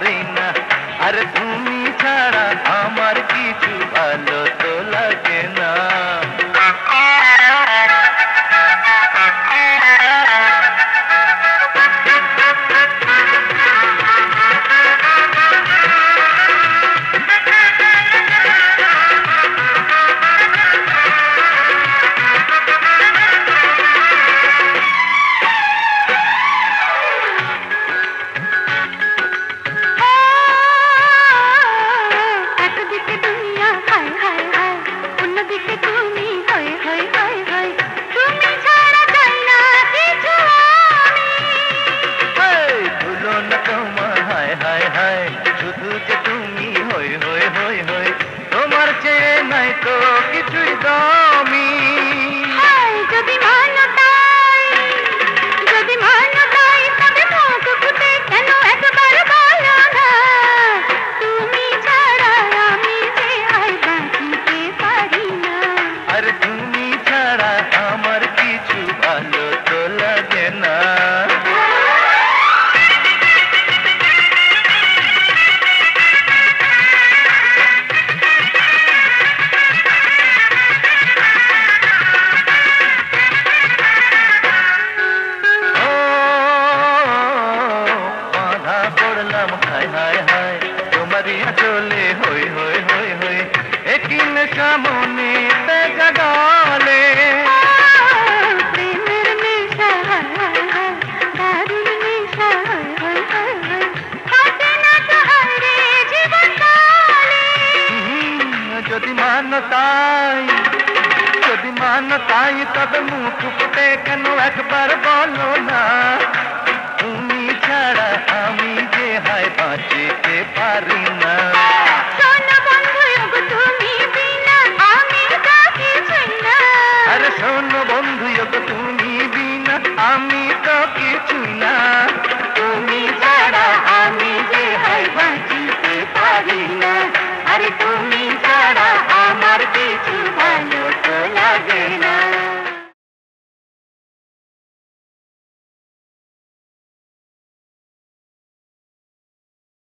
পারি না। আরে তুমি ছাড়া আমার কিছু ভালো তো লাগে না। শুধু যে তুমি হই হই হই হই, তোমার চেয়ে নাই তো কিছুই দামি। যদি মানো তাই, যদি মানো তাই, তবে মুখ ফুটে কেন একবার বলো না, তুমি ছাড়া আমি যে আর বাঁচিতে পারি না। আর তুমি ছাড়া আমার কিছু ভালো তো লাগে না। চলে হই হই হই হই, একই নেশা মনে জাগালে। প্রেমের নেশা দারুণ নেশা, কাটে না তো হারে জীবন কালে। যদি মানো তাই, যদি মানো তাই, তবে মুখ ফুটে কেন একবার বলো না, তুমি ছাড়া আমি যে হায় বাঁচিতে পারি না। শোনো বন্ধু, তুমি বিনা আমি তো কিছুই না। আরে শোনো বন্ধু, তুমি বিনা আমি তো কিছুই না। তুমি ছাড়া আমি যে হায় বাঁচিতে পারি না। আরে তুমি